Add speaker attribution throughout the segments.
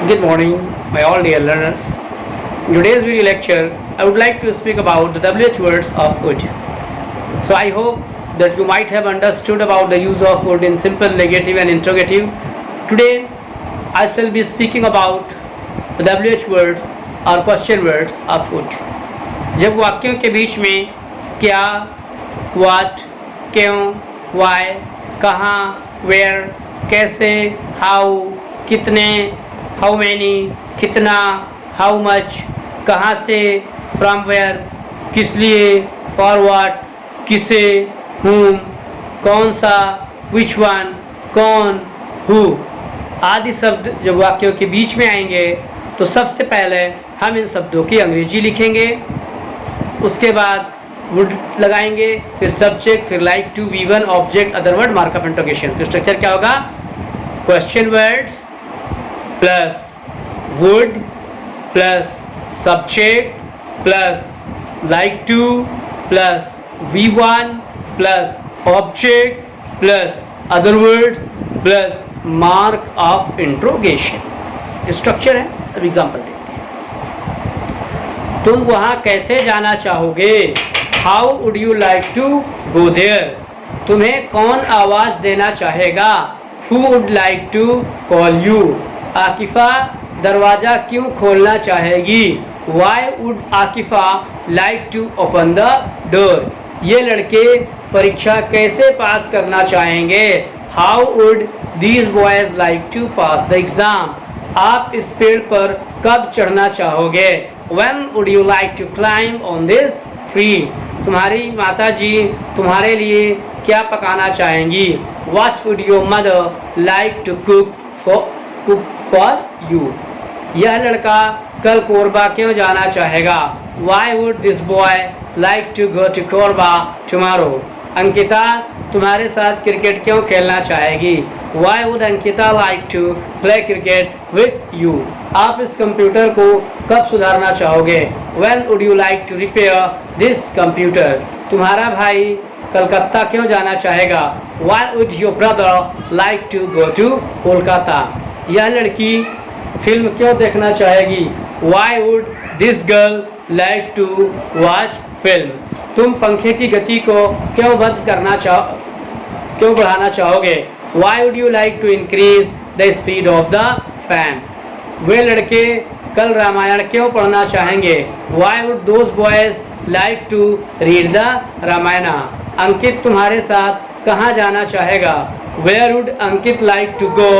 Speaker 1: Good morning, my all dear learners. In today's video lecture, I would like to speak about the WH words of would. So I hope that you might have understood about the use of would in simple, negative and interrogative. Today, I shall be speaking about the WH words or question words of would. जब वाक्यों के बीच में क्या, what, क्यों, why, कहाँ, where, कैसे, how, कितने, how many, कितना, हाउ मच, कहाँ से, फ्रॉम वेयर, किस लिए, फॉर व्हाट, किसे, whom, कौन सा, which one, कौन, who आदि शब्द जब वाक्यों के बीच में आएंगे तो सबसे पहले हम इन शब्दों की अंग्रेजी लिखेंगे, उसके बाद वुड लगाएंगे, फिर सब्जेक्ट, फिर like to, V1, object, other word, mark of interrogation. तो स्ट्रक्चर क्या होगा? Question words plus would plus subject plus like to plus V1 plus object plus other words plus mark of interrogation. Structure है। अब example देखते हैं। तुम वहां कैसे जाना चाहोगे? How would you like to go there? तुम्हें कौन आवाज देना चाहेगा? Who would like to call you? Akifa दरवाज़ा क्यों खोलना चाहेगी? Why would Akifa like to open the door? ये लड़के परीक्षा कैसे पास करना चाहेंगे? How would these boys like to pass the exam? आप इस पेड़ पर कब चढ़ना चाहोगे? When would you like to climb on this tree? तुम्हारी माता जी तुम्हारे लिए क्या पकाना चाहेंगी? What would your mother like to cook for you? यह लड़का कल कोरबा क्यों जाना चाहेगा? Why would this boy like to go to Korba tomorrow? Ankita तुम्हारे साथ क्रिकेट क्यों खेलना चाहेगी? Why would Ankita like to play cricket with you? आप इस कंप्यूटर को कब सुधारना चाहोगे? When would you like to repair this computer? तुम्हारा भाई कलकत्ता क्यों जाना चाहेगा? Why would your brother like to go to Kolkata? यह लड़की फिल्म क्यों देखना चाहेगी? Why would this girl like to watch film? तुम पंखे की गति को क्यों बढ़ाना चाहोगे? Why would you like to increase the speed of the fan? वे लड़के कल रामायण क्यों पढ़ना चाहेंगे? Why would those boys like to read the Ramayana? Ankit तुम्हारे साथ कहाँ जाना चाहेगा? Where would Ankit like to go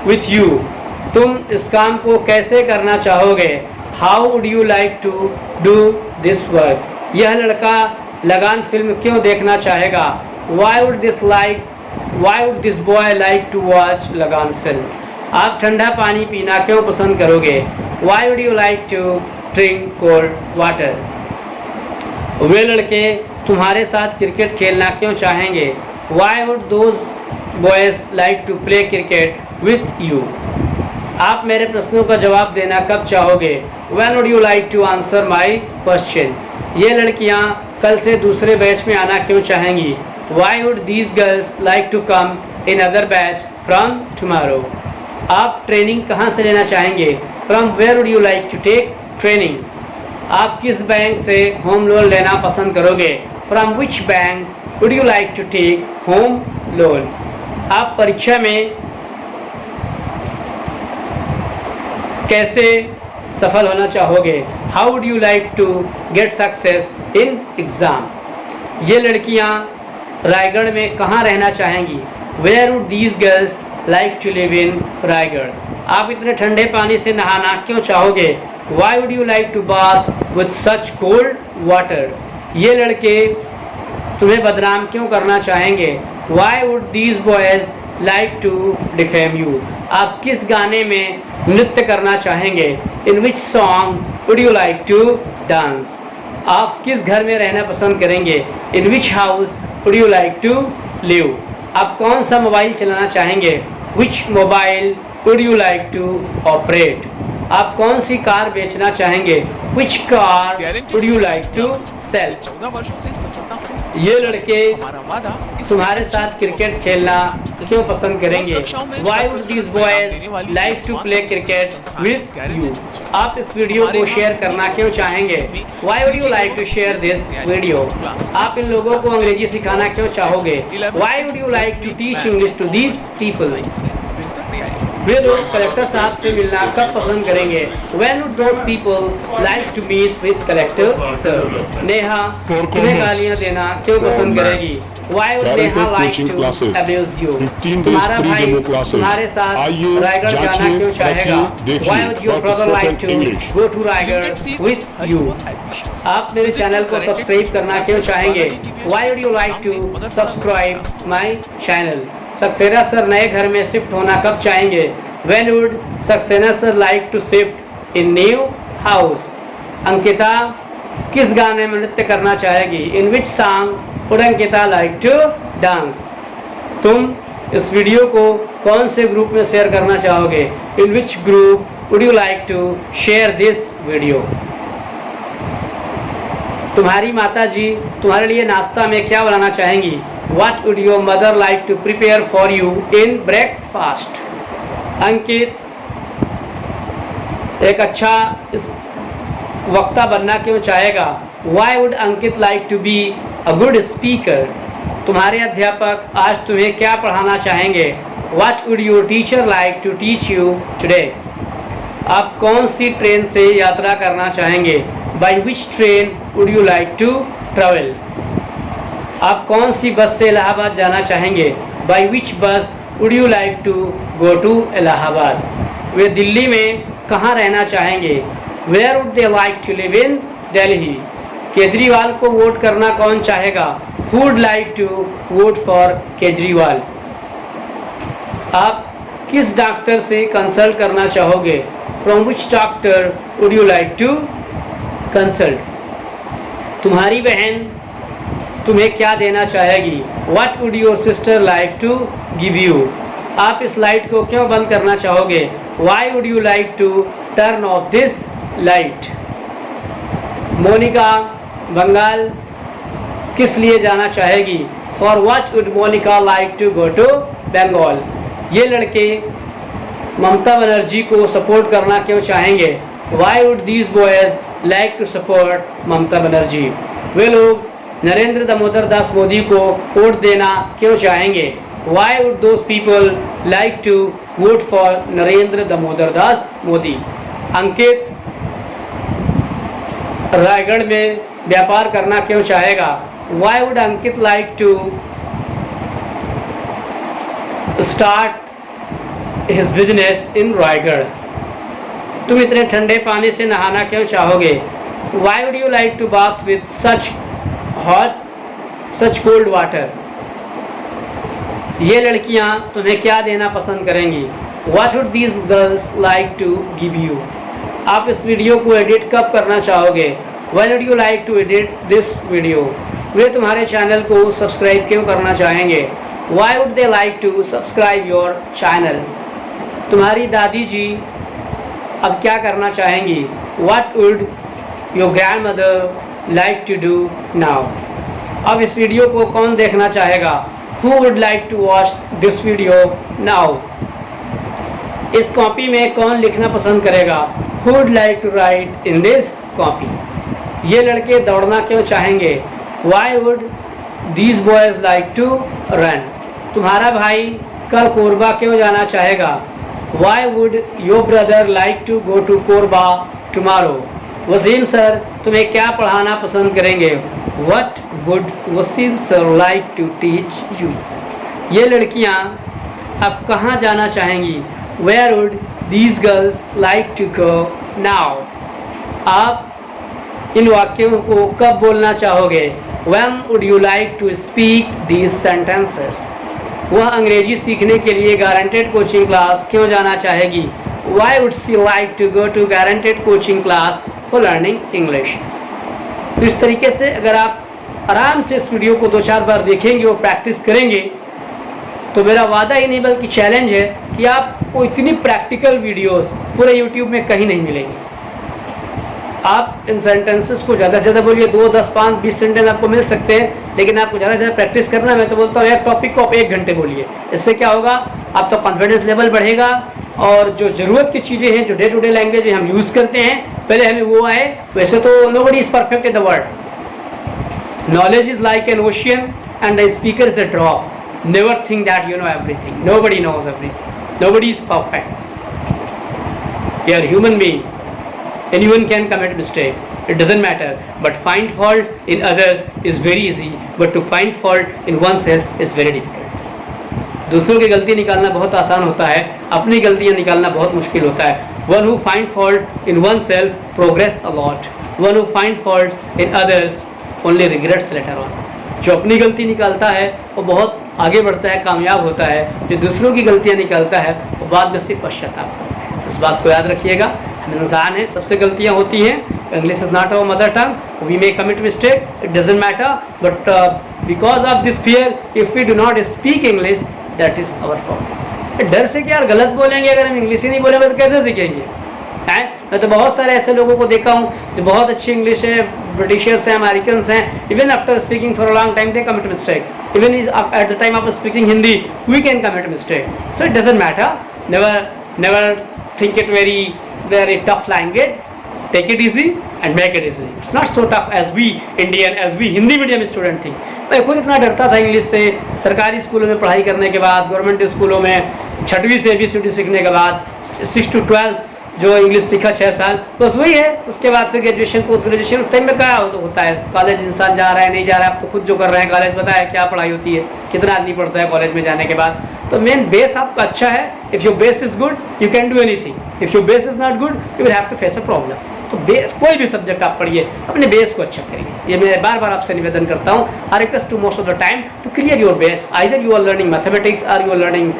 Speaker 1: with you? तुम इस काम को कैसे करना चाहोगे? How would you like to do this work? यह लड़का लगान फिल्म क्यों देखना चाहेगा? Why would this boy like to watch Lagaan film? आप ठंडा पानी पीना क्यों पसंद करोगे? Why would you like to drink cold water? वे लड़के तुम्हारे साथ क्रिकेट खेलना क्यों चाहेंगे? Why would those boys like to play cricket with you? आप मेरे प्रश्नों का जवाब देना कब चाहोगे? When would you like to answer my question? ये लड़कियां कल से दूसरे बैच में आना क्यों चाहेंगी? Why would these girls like to come in other batch from tomorrow? आप ट्रेनिंग कहाँ से लेना चाहेंगे? From where would you like to take training? आप किस बैंक से होम लोन लेना पसंद करोगे? From which bank would you like to take home loan? आप परीक्षा में कैसे सफल होना चाहोगे? How would you like to get success in exam? ये लड़कियां रायगढ़ में कहाँ रहना चाहेंगी? Where would these girls like to live in Raigarh? आप इतने ठंडे पानी से नहाना क्यों चाहोगे? Why would you like to bath with such cold water? ये लड़के तुम्हें बदनाम क्यों करना चाहेंगे? Why would these boys like to defame you? आप किस गाने में नृत्य करना चाहेंगे? In which song would you like to dance? आप किस घर में रहना पसंद करेंगे? In which house would you like to live? आप कौन सा मोबाइल चलाना चाहेंगे? Which mobile would you like to operate? आप कौन सी कार बेचना चाहेंगे? Which car would you like to sell?
Speaker 2: 14 वर्षों से सफलता
Speaker 1: ये लड़के तुम्हारे साथ क्रिकेट खेलना क्यों पसंद करेंगे? Why would these boys like to play cricket with you? आप इस वीडियो को शेयर करना क्यों चाहेंगे? Why would you like to share this video? आप इन लोगों को अंग्रेजी सिखाना क्यों चाहोगे? Why would you like to teach English to these people? वे लोग कलेक्टर साहब से मिलना कब पसंद करेंगे? When would those people like to meet with collector sir? Neha तुम्हें गालियाँ देना क्यों पसंद करेगी? Why would Neha like to abuse you? तुम्हारा भाई तुम्हारे साथ रायगढ़ जाना क्यों चाहेगा? Why would your brother like to go to Raigarh with you? आप मेरे चैनल को सब्सक्राइब करना क्यों चाहेंगे? Why would you like to subscribe my channel? Saxena sir नए घर में शिफ्ट होना कब चाहेंगे? When would Saxena sir like to shift in new house? Ankita किस गाने में नृत्य करना चाहेगी? In which song would Ankita like to dance? तुम इस वीडियो को कौन से ग्रुप में शेयर करना चाहोगे? In which group would you like to share this video? तुम्हारी माता जी तुम्हारे लिए नाश्ता में क्या बनाना चाहेंगी? What would your mother like to prepare for you in breakfast? अंकित एक अच्छा इस वक्ता बनना क्यों चाहेगा? Why would Ankit like to be a good speaker? तुम्हारे अध्यापक आज तुम्हें क्या पढ़ाना चाहेंगे? What would your teacher like to teach you today? आप कौन सी ट्रेन से यात्रा करना चाहेंगे? By which train would you like to travel? आप कौन सी बस से इलाहाबाद जाना चाहेंगे? By which bus would you like to go to Allahabad? वे दिल्ली में कहाँ रहना चाहेंगे? Where would they like to live in Delhi? Kejriwal को वोट करना कौन चाहेगा? Who would like to vote for Kejriwal? आप किस डॉक्टर से कंसल्ट करना चाहोगे? From which doctor would you like to consult? तुम्हारी बहन तुम्हें क्या देना चाहेगी? What would your sister like to give you? आप इस लाइट को क्यों बंद करना चाहोगे? Why would you like to turn off this light? Monika Bengal किस लिए जाना चाहेगी? For what would Monica like to go to Bengal? ये लड़के ममता बनर्जी को सपोर्ट करना क्यों चाहेंगे? Why would these boys like to support Mamata Banerjee? वे लोग नरेंद्र दामोदर दास मोदी को वोट देना क्यों चाहेंगे? Why would those people like to vote for Narendra Damodar Das Modi? अंकित रायगढ़ में व्यापार करना क्यों चाहेगा? Why would Ankit like to start his business in Raigarh? तुम इतने ठंडे पानी से नहाना क्यों चाहोगे? Why would you like to bath with such cold water? ये लड़कियां तुम्हें क्या देना पसंद करेंगी? What would these girls like to give you? आप इस वीडियो को एडिट कब करना चाहोगे? When would you like to edit this video? वे तुम्हारे चैनल को सब्सक्राइब क्यों करना चाहेंगे? Why would they like to subscribe your channel? तुम्हारी दादी जी अब क्या करना चाहेंगी? What would your grandmother like to do now? अब इस वीडियो को कौन देखना चाहेगा? Who would like to watch this video now? इस कॉपी में कौन लिखना पसंद करेगा? Who would like to write in this copy? ये लड़के दौड़ना क्यों चाहेंगे? Why would these boys like to run? तुम्हारा भाई कल कोरबा क्यों जाना चाहेगा? Why would your brother like to go to Korba tomorrow? Wasim sir तुम्हें क्या पढ़ाना पसंद करेंगे? What would Wasim sir like to teach you? ये लड़कियां अब कहाँ जाना चाहेंगी? Where would these girls like to go now? आप इन वाक्यों को कब बोलना चाहोगे? When would you like to speak these sentences? वह अंग्रेजी सीखने के लिए गारंटेड कोचिंग क्लास क्यों जाना चाहेगी? Why would she like to go to guaranteed coaching class for learning English? तो इस तरीके से अगर आप आराम से इस वीडियो को 2-4 बार देखेंगे और प्रैक्टिस करेंगे तो मेरा वादा ही नहीं बल्कि चैलेंज है कि आपको इतनी प्रैक्टिकल वीडियोस पूरे YouTube में कहीं नहीं मिलेंगी। आप इन सेंटेंसेस को ज़्यादा से ज़्यादा बोलिए, 2, 10, 5, 20 सेंटेंस आपको मिल सकते हैं, लेकिन आपको ज़्यादा से ज़्यादा प्रैक्टिस करना है। मैं तो बोलता हूँ एक टॉपिक को आप 1 घंटे बोलिए। इससे क्या होगा, आपका कॉन्फिडेंस लेवल बढ़ेगा और जो ज़रूरत की चीज़ें हैं, जो डे टू डे लैंग्वेज हम यूज़ करते हैं, पहले हमें वो आए। वैसे तो nobody is perfect in the world. Knowledge is like an ocean and the speaker is a drop. Never think that you know everything. Nobody knows everything. Nobody is perfect. We are human being. Anyone can commit mistake. It doesn't matter. But find fault in others is very easy. But to find fault in oneself is very difficult. दूसरों की गलती निकालना बहुत आसान होता है, अपनी गलतियाँ निकालना बहुत मुश्किल होता है। One who find fault in oneself progress a lot. One who find fault in others only regrets later on. जो अपनी गलती निकालता है वो बहुत आगे बढ़ता है, कामयाब होता है। जो दूसरों की गलतियाँ निकालता है वो बाद में सिर्फ पश्चाताप करता है। इस बात को याद रखिएगा। हम इंसान हैं, सबसे गलतियाँ होती हैं। English is not our mother tongue, we may commit mistake, it doesn't matter, but because of this fear if we do not speak English, that is our problem. डर से क्या यार, गलत बोलेंगे, अगर हम इंग्लिश ही नहीं बोलेंगे तो कैसे सीखेंगे? हैं, मैं तो बहुत सारे ऐसे लोगों को देखा हूँ जो बहुत अच्छी इंग्लिश है, ब्रिटिशर्स हैं, अमेरिकन्स हैं, even after speaking for a long time they commit mistake. Even at the time of speaking Hindi we can commit mistake. So it doesn't matter. Never think it very tough language. Take it easy and make it easy. It's not so tough as we Indian, as we Hindi medium student थी। मैं खुद इतना डरता था English से। सरकारी स्कूलों में पढ़ाई करने के बाद, गवर्नमेंट स्कूलों में 6वीं से ABCD सीखने के बाद, 6 to 12 जो इंग्लिश सीखा 6 साल, बस वही है। उसके बाद फिर ग्रेजुएशन, पोस्ट ग्रेजुएशन। उस टाइम में क्या होता है, कॉलेज इंसान जा रहा है नहीं जा रहा है, आपको खुद जो कर रहे हैं कॉलेज पता है क्या पढ़ाई होती है, कितना आदमी पढ़ता है कॉलेज में जाने के बाद। तो मेन बेस आपका अच्छा है। If your base is good you can do anything. If your base is not good you will have to face a problem. तो बेस, कोई भी सब्जेक्ट आप पढ़िए, अपने बेस को अच्छा करिए। ये मैं बार बार आपसे निवेदन करता हूँ। I request to most of the time to clear your base. Either you are learning mathematics, or you are learning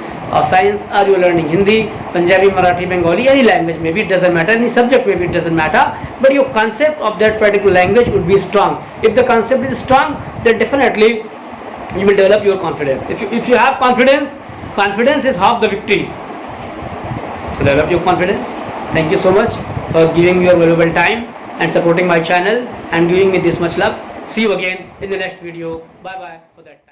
Speaker 1: science, are you learning Hindi, Punjabi, Marathi, Bengali, any language, maybe it doesn't matter, any subject, maybe it doesn't matter, but your concept of that particular language would be strong. If the concept is strong, then definitely you will develop your confidence. If you have confidence, confidence is half the victory. So develop your confidence. Thank you so much for giving your valuable time and supporting my channel and giving me this much love. See you again in the next video. Bye bye for that.